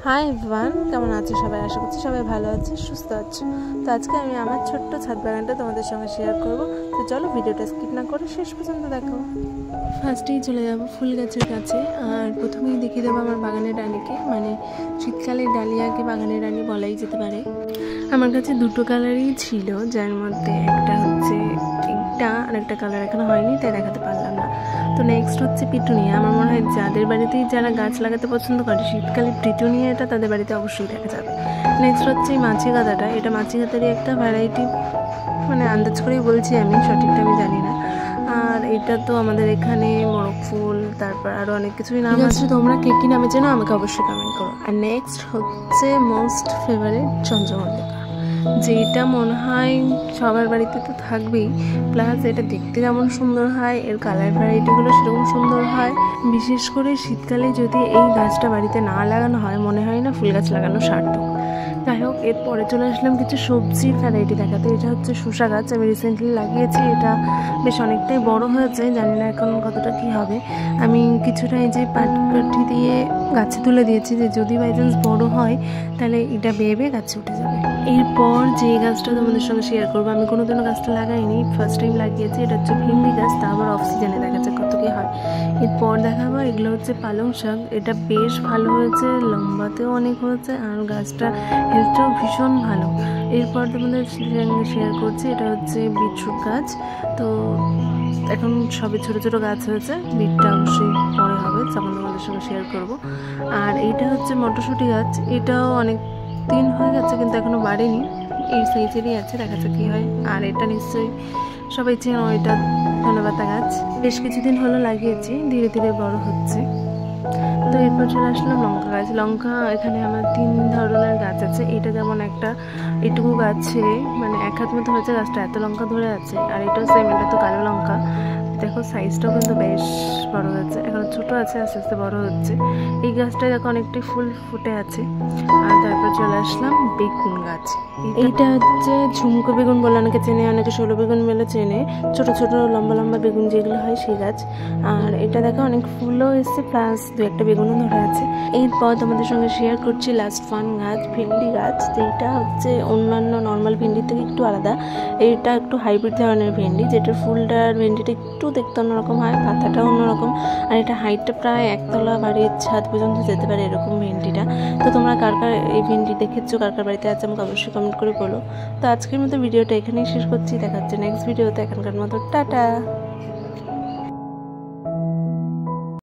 Hi everyone, কেমন আছো সবাই? আশা করছি সবাই ভালো আছে, সুস্থ আছে। তো আজকে আমি আমার ছোট্ট ছাদ বাগানটা তোমাদের সঙ্গে শেয়ার করব। তো চলো ভিডিওটা স্কিপ না করে শেষ পর্যন্ত দেখো। ফার্স্টেই চলে যাব ফুল গাছের কাছে, আর প্রথমেই দেখিয়ে দেবো আমার বাগানের রানীকে। মানে শীতকালের ডালিয়াকে বাগানের রানী বলাই যেতে পারে। আমার কাছে দুটো কালারই ছিল, যার মধ্যে একটা হচ্ছে একটা আর একটা কালার এখনো হয়নি, তাই দেখাতে পারলাম না। তো নেক্সট হচ্ছে পিটুনিয়া। আমার মনে হয় যাদের বাড়িতেই যারা গাছ লাগাতে পছন্দ করে শীতকালে পিটুনিয়াটা তাদের বাড়িতে অবশ্যই দেখা যাবে। নেক্সট হচ্ছে এই মাছি গাঁদাটা। এটা মাছি গাঁদারই একটা ভ্যারাইটি, মানে আন্দাজ করেই বলছি, আমি সঠিকটা আমি জানি না। আর এটা তো আমাদের এখানে মোরগ ফুল, তারপর আরও অনেক কিছুই নাম আছে। তোমরা কে কী নামে চেনো আমাকে অবশ্যই কমেন্ট করো। আর নেক্সট হচ্ছে মোস্ট ফেভারিট চন্দ্রমল্লিকা, যেটা মনে হয় সবার বাড়িতে তো থাকবেই, প্লাস এটা দেখতে যেমন সুন্দর হয়, এর কালার ভ্যারাইটিগুলো সেরকম সুন্দর হয়। বিশেষ করে শীতকালে যদি এই গাছটা বাড়িতে না লাগানো হয়, মনে হয় না ফুল গাছ লাগানো সার্থক। যাই হোক, এরপরে চলে আসলাম কিছু সবজির ভ্যারাইটি দেখাতে। এটা হচ্ছে শসা গাছ, আমি রিসেন্টলি লাগিয়েছি। এটা বেশ অনেকটাই বড় হয়েছে, জানি না এখন কতটা কী হবে। আমি কিছুটা এই যে পাটকাঠি দিয়ে গাছে তুলে দিয়েছি, যে যদি বাই চান্স বড় হয় তাহলে এটা বেয়ে বেয়ে গাছে উঠে যাবে। এরপর যে গাছটা তোমাদের সঙ্গে শেয়ার করবো, আমি কোনোদিনও গাছটা লাগাইনি, ফার্স্ট টাইম লাগিয়েছি। এটা হচ্ছে ভিন্ডি গাছ, তা আবার অফ সিজনে দেখা যাক কত কী হয়। এরপর দেখাবো এগুলো হচ্ছে পালং শাক। এটা বেশ ভালো হয়েছে, লম্বাতেও অনেক হয়েছে, আর গাছটা হেলথটাও ভীষণ ভালো। এরপর তোমাদের সঙ্গে শেয়ার করছি এটা হচ্ছে বিটরুট গাছ। তো এখন সবে ছোটো ছোটো গাছ হয়েছে, বিটটা অবশ্যই পরে হবে, তখন তোমাদের সঙ্গে শেয়ার করব। আর এইটা হচ্ছে মটরশুঁটি গাছ। এটাও অনেক দিন হয়ে গেছে কিন্তু এখনও বাড়েনি, এই সাইজেরই আছে, দেখা যাক কী হয়। আর এটা নিশ্চয়ই সবাই চেনো, এটা ধনেপাতা গাছ। বেশ কিছুদিন হলো লাগিয়েছি, ধীরে ধীরে বড় হচ্ছে। তো এরপর চলে আসলাম লঙ্কা গাছ। লঙ্কা এখানে আমার 3 ধরনের গাছ আছে। এটা যেমন একটা এটুকু গাছে মানে 1 হাত মতো হয়েছে, গাছটা এত লঙ্কা ধরে আছে। আর এটাও সেম, এটা তো কালো লঙ্কা। দেখো সাইজটাও কিন্তু বেশ বড় হয়েছে, এখন ছোট আছে, আস্তে আস্তে বড় হচ্ছে। এই গাছটায় দেখো অনেকটাই ফুল ফুটে আছে। আর তারপর চলে আসলাম বেগুন গাছ। এইটা হচ্ছে ঝুমকো বেগুন বলে অনেকে চেনে, অনেকে ষোলো বেগুন মেলে চেনে, ছোট ছোট লম্বা লম্বা বেগুন যেগুলো হয় সেই গাছ। আর এটা দেখো অনেক ফুলও এসছে, প্লাস 2-1টা বেগুনও ধরে আছে। এরপর তোমাদের সঙ্গে শেয়ার করছি লাস্ট ফান গাছ, ভেন্ডি গাছ। এইটা হচ্ছে অন্যান্য নর্মাল ভেন্ডির থেকে একটু আলাদা। এইটা একটু হাইব্রিড ধরনের ভেন্ডি, যেটার ফুলটার ভেন্ডিটা একটু দেখতে অন্যরকম হয়, পাতাটাও অন্যরকম। আর এটা হাইটটা প্রায় 1 তলা বাড়ির ছাদ পর্যন্ত যেতে পারে এরকম ভেন্ডিটা। তো তোমরা কার কার এই ভেন্ডি দেখেছো, কার কার বাড়িতে আছে আমাকে অবশ্যই কমেন্ট করে বলো। তো আজকের মতো ভিডিওটা এখানেই শেষ করছি, দেখা হচ্ছে নেক্সট ভিডিওতে। এখনকার মতো টাটা।